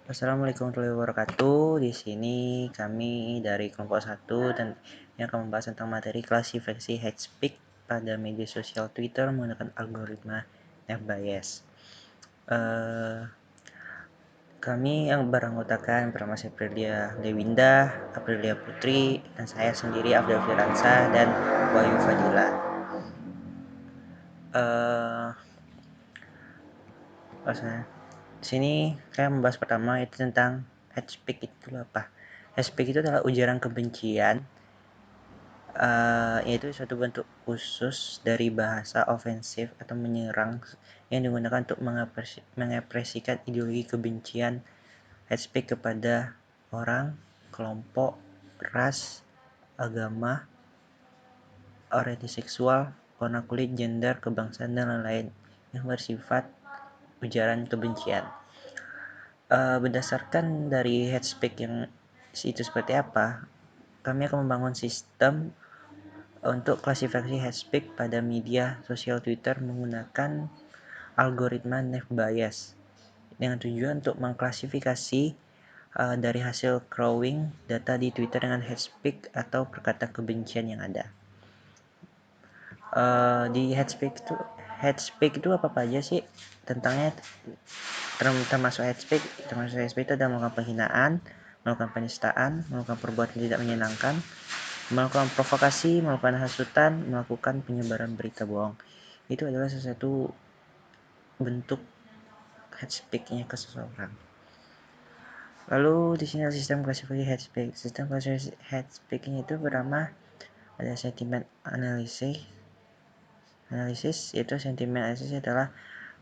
Assalamualaikum warahmatullahi wabarakatuh. Di sini kami dari kelompok 1 dan yang akan membahas tentang materi klasifikasi hate speech pada media sosial Twitter menggunakan algoritma F-bias. Kami yang beranggotakan bernama Aprilia Lewinda, Aprilia Putri, dan saya sendiri Abdul Firansa dan Wahyu Fadila. Di sini saya membahas pertama itu tentang hate speech itu apa. Hate speech itu adalah ujaran kebencian, yaitu suatu bentuk khusus dari bahasa ofensif atau menyerang yang digunakan untuk mengekspresikan ideologi kebencian, hate speech kepada orang, kelompok, ras, agama, orientasi seksual, warna kulit, gender, kebangsaan, dan lain-lain yang bersifat ujaran kebencian. Berdasarkan dari hate speech yang itu seperti apa, kami akan membangun sistem untuk klasifikasi hate speech pada media sosial Twitter menggunakan algoritma F-bias dengan tujuan untuk mengklasifikasi dari hasil crawling data di Twitter dengan hate speech atau perkataan kebencian yang ada. Di hate speech itu apa aja sih tentangnya? Termasuk hate speech itu adalah melakukan penghinaan, melakukan penistaan, melakukan perbuatan tidak menyenangkan, melakukan provokasi, melakukan hasutan, melakukan penyebaran berita bohong. Itu adalah sesuatu bentuk hate speech-nya ke seseorang. Lalu di sini ada sistem klasifikasi hate speech. Sistem klasifikasi hate speech-nya itu bernama ada sentiment analysis. Yaitu sentiment analysis adalah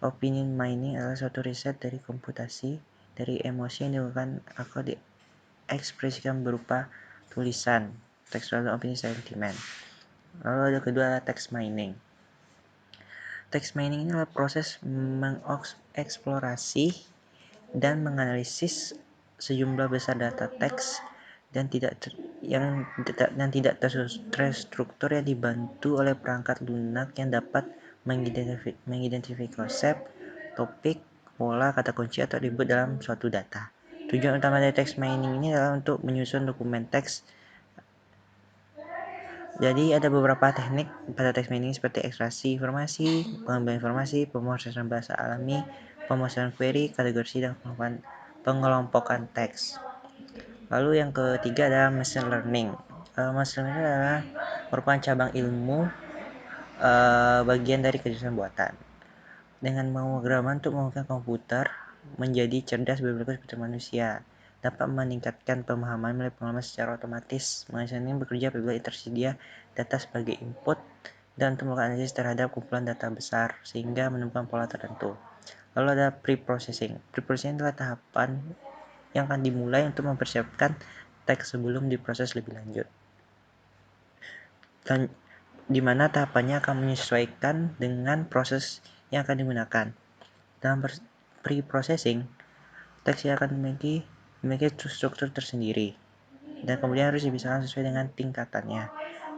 opinion mining adalah suatu riset dari komputasi dari emosi yang dilakukan atau diekspresikan berupa tulisan, tekstual opini sentiment. Lalu ada kedua text mining. Text mining ini adalah proses mengeksplorasi dan menganalisis sejumlah besar data teks dan tidak terstruktur yang dibantu oleh perangkat lunak yang dapat mengidentifikasi konsep, topik, pola, kata kunci atau atribut dalam suatu data. Tujuan utama dari text mining ini adalah untuk menyusun dokumen teks. Jadi ada beberapa teknik pada text mining seperti ekstraksi informasi, pengambilan informasi, pemrosesan bahasa alami, pemrosesan query, kategori, dan pengelompokan teks. Lalu yang ketiga adalah machine learning. Machine learning adalah merupakan cabang ilmu bagian dari kecerdasan buatan. Dengan pemrograman untuk membuat komputer menjadi cerdas berperilaku seperti manusia, dapat meningkatkan pemahaman melalui pengalaman secara otomatis. Machine learning bekerja apabila tersedia data sebagai input dan untuk melakukan analisis terhadap kumpulan data besar sehingga menemukan pola tertentu. Lalu ada pre-processing. Pre-processing adalah tahapan yang akan dimulai untuk mempersiapkan teks sebelum diproses lebih lanjut. Dan di mana tahapannya akan menyesuaikan dengan proses yang akan digunakan. Dalam pre-processing, teks akan memiliki struktur tersendiri dan kemudian harus dipisahkan sesuai dengan tingkatannya.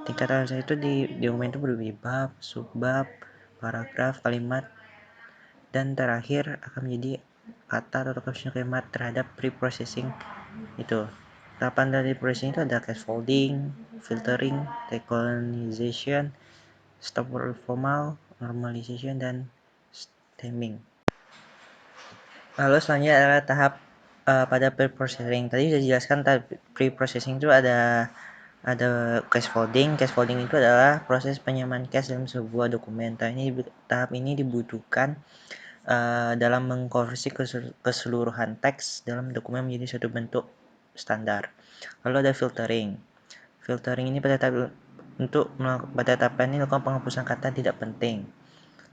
Tingkatan itu di dokumen itu berupa bab, subbab, paragraf, kalimat, dan terakhir akan menjadi kata atau caption kalimat terhadap pre-processing itu. Tahapan dari processing itu ada scaffolding, filtering, decolonization, stop word formal, normalization, dan stemming. Lalu selanjutnya adalah tahap pada pre-processing. Tadi sudah dijelaskan pre-processing itu ada scaffolding. Scaffolding itu adalah proses penyamaan cache dalam sebuah dokumen. Tahap ini dibutuhkan dalam mengkonversi keseluruhan teks dalam dokumen menjadi suatu bentuk standar. Lalu ada filtering. Filtering ini pada tahap ini melakukan penghapusan kata tidak penting.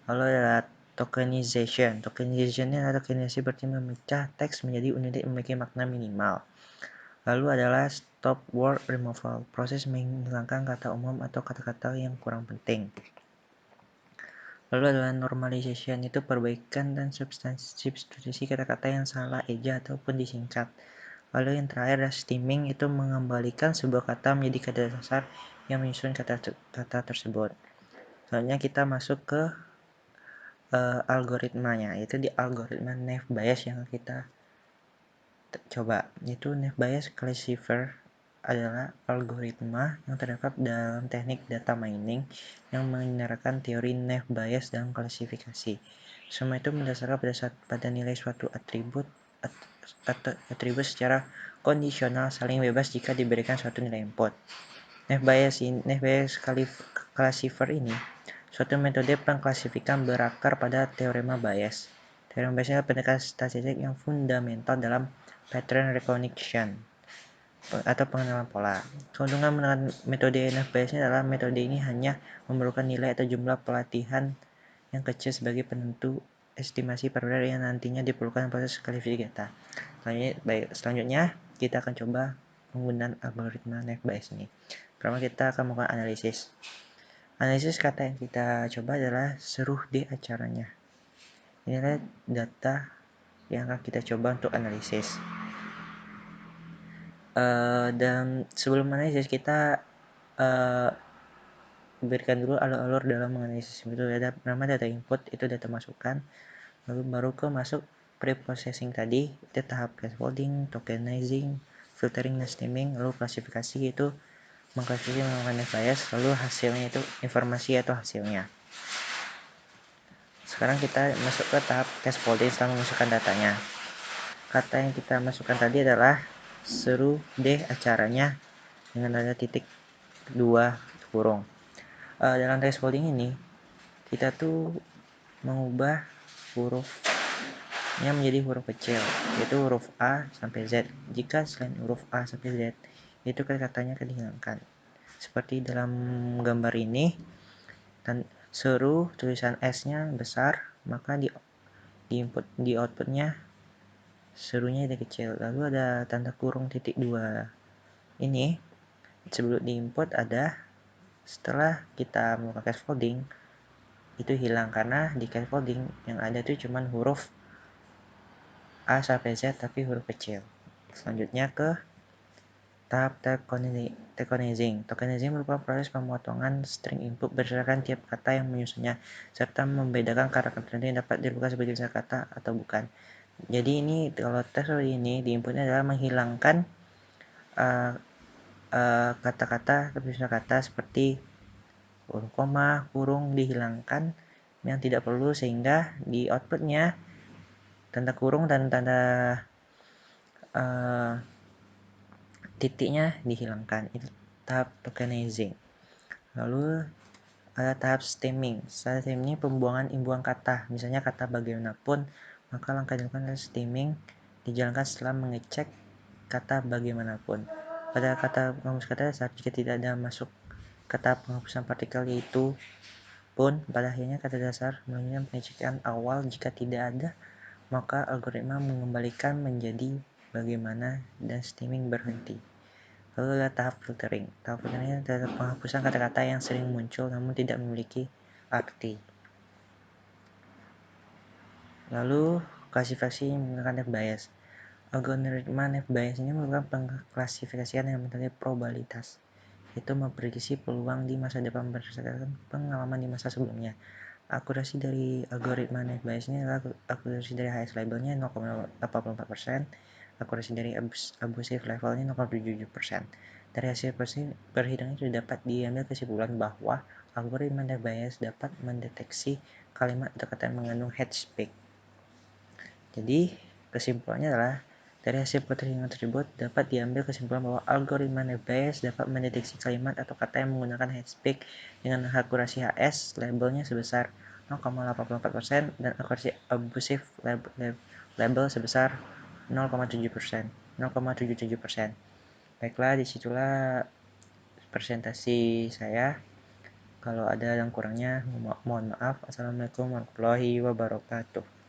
Lalu ada tokenization. Tokenization ini adalah tokenisasi berarti memecah teks menjadi unit yang memiliki makna minimal. Lalu adalah stop word removal. Proses menghilangkan kata umum atau kata-kata yang kurang penting. Lalu adalah normalization, itu perbaikan dan substitusi kata-kata yang salah eja ataupun disingkat. Lalu yang terakhir adalah stemming, itu mengembalikan sebuah kata menjadi kata dasar yang menyusun kata tersebut. Selanjutnya kita masuk ke algoritmanya, yaitu di algoritma F-bias yang kita coba, yaitu Naive Bayes Classifier adalah algoritma yang terdapat dalam teknik data mining yang menggunakan teori Naive Bayes dalam klasifikasi. Semua itu mendasarkan pada nilai suatu atribut atau atribut secara kondisional saling bebas jika diberikan suatu nilai input. Naive Bayes Classifier ini suatu metode pengklasifikan berakar pada teorema Bayes. Teorema Bayes adalah pendekatan statistik yang fundamental dalam pattern recognition atau pengenalan pola. Keuntungan menggunakan metode Naive Bayes adalah metode ini hanya memerlukan nilai atau jumlah pelatihan yang kecil sebagai penentu estimasi perbedaan yang nantinya diperlukan proses klasifikasi data. Selanjutnya kita akan coba penggunaan algoritma Naive Bayes ini. Pertama kita akan melakukan analisis. Analisis kata yang kita coba adalah seru D acaranya. Ini adalah data yang akan kita coba untuk analisis. Dan sebelum analisis kita berikan dulu alur-alur dalam menganalisis. Itu ada nama data input, itu data masukan, lalu baru ke masuk pre-processing tadi, itu tahap scaffolding, tokenizing, filtering dan stemming, lalu klasifikasi itu mengklasifikasi menggunakan bias, lalu hasilnya itu informasi atau hasilnya. Sekarang kita masuk ke tahap scaffolding setelah memasukkan datanya. Kata yang kita masukkan tadi adalah seru D acaranya dengan ada titik 2 kurung. Dalam scaffolding ini kita tuh mengubah hurufnya menjadi huruf kecil, yaitu huruf A sampai Z. Jika selain huruf A sampai Z, itu katanya akan dihilangkan. Seperti dalam gambar ini, dan seru tulisan S-nya besar, maka di outputnya serunya jadi kecil. Lalu ada tanda kurung titik 2. Ini sebelum diinput ada, setelah kita melakukan scaffolding itu hilang karena di scaffolding yang ada itu cuma huruf A sampai Z tapi huruf kecil. Selanjutnya ke tahap tokenizing. Tokenizing merupakan proses pemotongan string input berdasarkan tiap kata yang menyusunnya, serta membedakan karakter tertentu yang dapat dibuka sebagai jenis kata atau bukan. Jadi ini kalau tes ini di inputnya adalah menghilangkan kata-kata kata seperti huruf koma, kurung dihilangkan yang tidak perlu, sehingga di outputnya tanda kurung dan tanda titiknya dihilangkan. Itu tahap tokenizing. Lalu ada tahap stemming. Tahap stemming ini pembuangan imbuhan kata. Misalnya kata bagaimanapun, maka langkah dilakukan adalah stemming dijalankan setelah mengecek kata bagaimanapun. Pada kata penghapus kata dasar, jika tidak ada masuk kata penghapusan partikel yaitu pun, pada akhirnya kata dasar melalui pengecekan awal. Jika tidak ada, maka algoritma mengembalikan menjadi bagaimana dan stemming berhenti. Lalu ada tahap filtering. Tahap filtering adalah penghapusan kata-kata yang sering muncul namun tidak memiliki arti. Lalu klasifikasi menggunakan Naive Bayes. Algoritma Naive Bayes ini merupakan pengklasifikasian yang metode probabilitas, yaitu memprediksi peluang di masa depan berdasarkan pengalaman di masa sebelumnya. Akurasi dari algoritma Naive Bayes ini adalah akurasi dari highest labelnya 0,84%, akurasi dari abusive levelnya 0,77%. Dari hasil perhitungan itu dapat diambil kesimpulan bahwa algoritma Naive Bayes dapat mendeteksi kalimat atau kata yang mengandung hate speech. Jadi kesimpulannya adalah dari hasil perhitungan tersebut dapat diambil kesimpulan bahwa algoritma Naive Bayes dapat mendeteksi kalimat atau kata yang menggunakan hate speech dengan akurasi HS labelnya sebesar 0,84% dan akurasi abusive label sebesar 0,77%. Baiklah, disitulah presentasi saya. Kalau ada yang kurangnya, mohon maaf. Assalamualaikum warahmatullahi wabarakatuh.